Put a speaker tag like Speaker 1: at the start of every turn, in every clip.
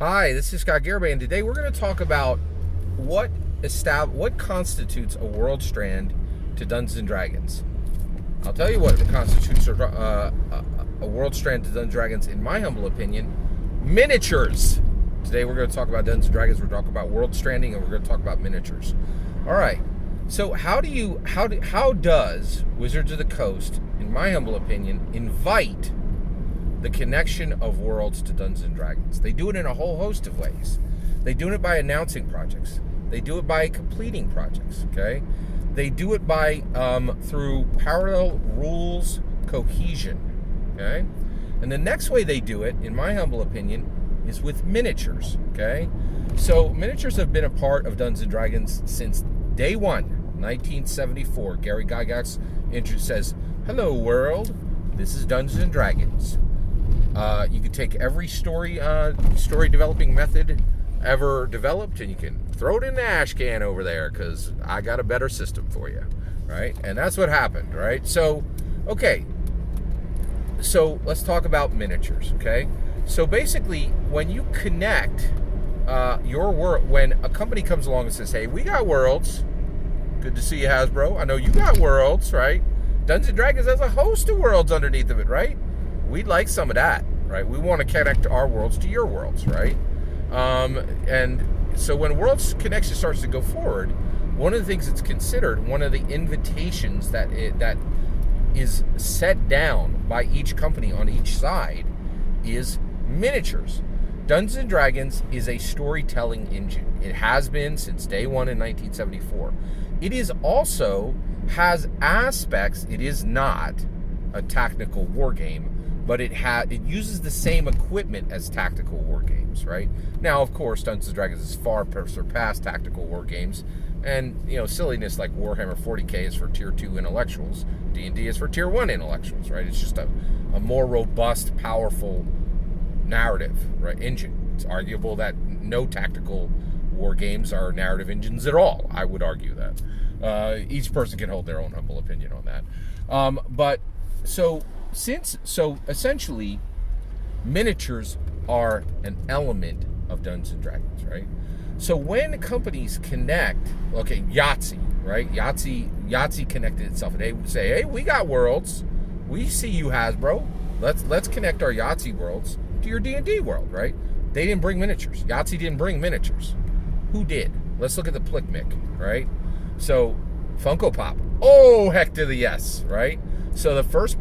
Speaker 1: Hi, this is Scott Garibay, and today we're going to talk about what constitutes a world strand to Dungeons and Dragons. I'll tell you what constitutes a world strand to Dungeons and Dragons, in my humble opinion: miniatures. Today we're going to talk about Dungeons and Dragons. We're talking about world stranding, and we're going to talk about miniatures. All right. So how does Wizards of the Coast, in my humble opinion, invite the connection of worlds to Dungeons and Dragons? They do it in a whole host of ways. They do it by announcing projects. They do it by completing projects. Okay, they do it by through parallel rules cohesion. Okay, and the next way they do it, in my humble opinion, is with miniatures. Okay, so miniatures have been a part of Dungeons and Dragons since day one, 1974. Gary Gygax says, "Hello world, this is Dungeons and Dragons." You can take every story developing method ever developed, and you can throw it in the ash can over there, because I got a better system for you, right? And that's what happened, right? So, okay. So let's talk about miniatures, okay? So basically, when you connect your world, when a company comes along and says, "Hey, we got worlds. Good to see you, Hasbro. I know you got worlds, right? Dungeons and Dragons has a host of worlds underneath of it, right? We'd like some of that, right? We want to connect our worlds to your worlds, right?" And so when Worlds Connection starts to go forward, one of the things that's considered, one of the invitations that is set down by each company on each side, is miniatures. Dungeons and Dragons is a storytelling engine. It has been since day one in 1974. It is also has aspects. It is not a tactical war game, but it uses the same equipment as tactical war games, right? Now, of course, Dungeons & Dragons is far surpassed tactical war games, and silliness like Warhammer 40K is for Tier 2 intellectuals, D&D is for Tier 1 intellectuals, right? It's just a more robust, powerful narrative, right, engine. It's arguable that no tactical war games are narrative engines at all. I would argue that. Each person can hold their own humble opinion on that. So essentially, miniatures are an element of Dungeons and Dragons, right? So when companies connect, okay, Yahtzee, right? Yahtzee connected itself, and they would say, "Hey, we got worlds. We see you, Hasbro. Let's connect our Yahtzee worlds to your D&D world," right? They didn't bring miniatures. Yahtzee didn't bring miniatures. Who did? Let's look at the Plickmick, right? So Funko Pop. Oh, heck to the yes, right? So the first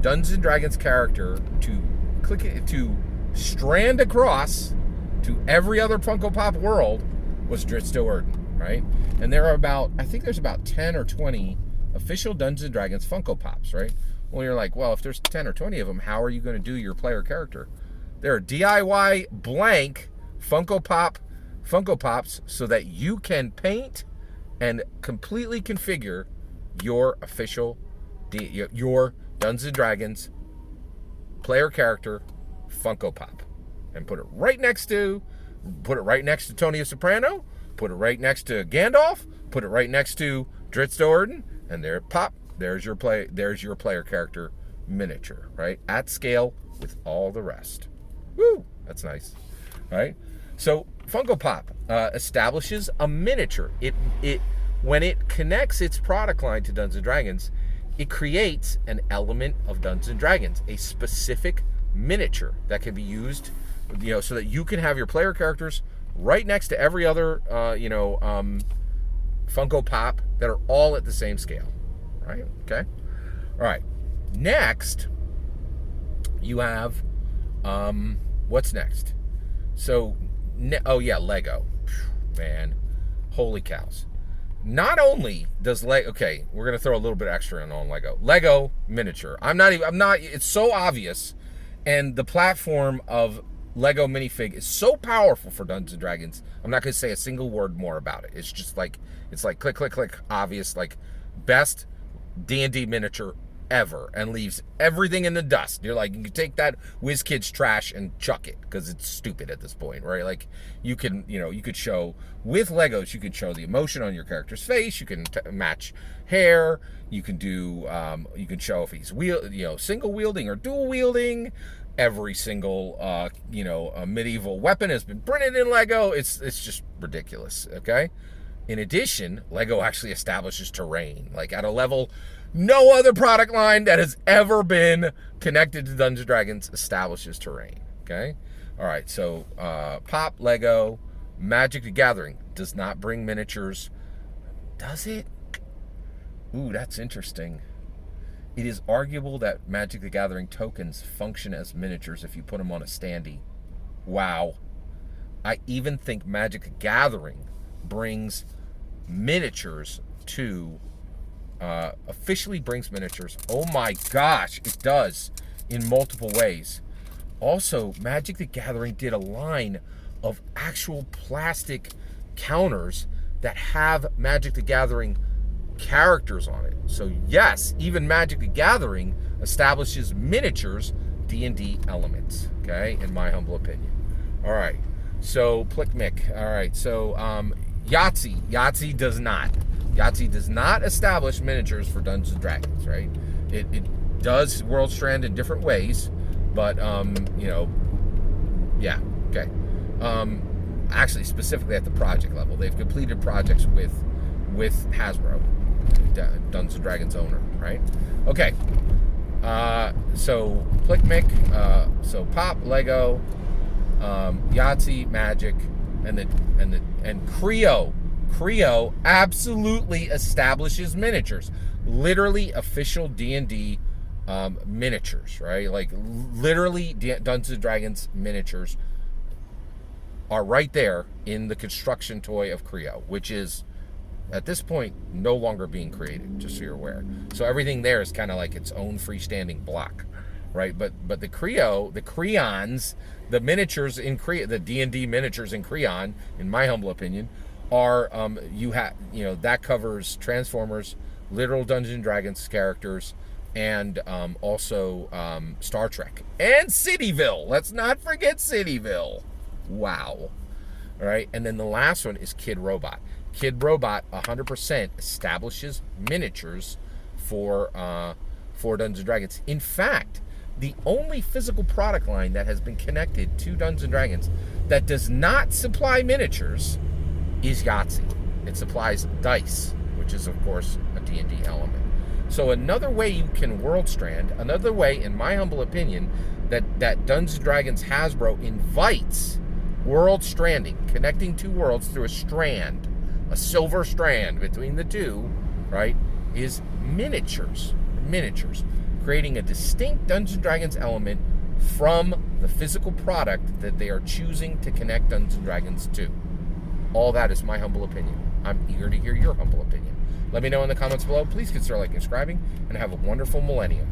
Speaker 1: Dungeons and Dragons character to strand across to every other Funko Pop world was Dritz Do'Urden, right? And there are there's about 10 or 20 official Dungeons and Dragons Funko Pops, right? Well, you're like, well, if there's 10 or 20 of them, how are you going to do your player character? There are DIY blank Funko Pops so that you can paint and completely configure your official, your Dungeons and Dragons player character Funko Pop, and put it right next to Tony Soprano, put it right next to Gandalf, put it right next to Dritz Do'Urden, and there's your player character miniature, right, at scale with all the rest. Woo, that's nice, right? So Funko Pop establishes a miniature. When it connects its product line to Dungeons & Dragons, it creates an element of Dungeons & Dragons, a specific miniature that can be used, so that you can have your player characters right next to every other, Funko Pop that are all at the same scale, right? Okay? All right. Next, you have, what's next? So, Lego. Man, holy cows. Not only does Lego, okay, we're going to throw a little bit extra in on Lego. Lego miniature. It's so obvious, and the platform of Lego minifig is so powerful for Dungeons & Dragons, I'm not going to say a single word more about it. It's just like, click, click, click, obvious, like, best D&D miniature ever, and leaves everything in the dust. You're like, you can take that WizKids trash and chuck it, because it's stupid at this point, right? Like, you could show, with Legos, you could show the emotion on your character's face, you can match hair, you can do, you can show if he's single wielding or dual wielding, every single medieval weapon has been printed in Lego. It's just ridiculous. Okay. In addition, Lego actually establishes terrain, like at a level no other product line that has ever been connected to Dungeons & Dragons establishes terrain. Okay. All right. So Pop, Lego, Magic the Gathering does not bring miniatures. Does it? Ooh, that's interesting. It is arguable that Magic the Gathering tokens function as miniatures if you put them on a standee. Wow. I even think Magic the Gathering brings miniatures to... officially brings miniatures. Oh my gosh, it does in multiple ways. Also, Magic the Gathering did a line of actual plastic counters that have Magic the Gathering characters on it. So yes, even Magic the Gathering establishes miniatures D&D elements, okay, in my humble opinion. All right, so Plickmick. All right, so Yahtzee does not. Yahtzee does not establish miniatures for Dungeons & Dragons, right? It does World Strand in different ways, but yeah, okay. Actually, specifically at the project level, they've completed projects with Hasbro, Dungeons & Dragons owner, right? Okay. So Plickmick, so Pop, Lego, Yahtzee, Magic, and Creo absolutely establishes miniatures, literally official D&D miniatures, right? Like literally Dungeons & Dragons miniatures are right there in the construction toy of Creo, which is at this point no longer being created, just so you're aware. So everything there is kind of like its own freestanding block, right? But the Creo, the Creons, the miniatures in Creo, the D&D miniatures in Creon, in my humble opinion, are that covers Transformers, literal Dungeons & Dragons characters, and also Star Trek and Cityville. Let's not forget Cityville. Wow. All right, and then the last one is Kid Robot. Kid Robot 100% establishes miniatures for Dungeons & Dragons. In fact, the only physical product line that has been connected to Dungeons & Dragons that does not supply miniatures is Yahtzee. It supplies dice, which is, of course, a D&D element. So another way you can World Strand, another way, in my humble opinion, that Dungeons & Dragons Hasbro invites World Stranding, connecting two worlds through a strand, a silver strand between the two, right, is miniatures, creating a distinct Dungeons & Dragons element from the physical product that they are choosing to connect Dungeons & Dragons to. All that is my humble opinion. I'm eager to hear your humble opinion. Let me know in the comments below. Please consider liking and subscribing, and have a wonderful millennium.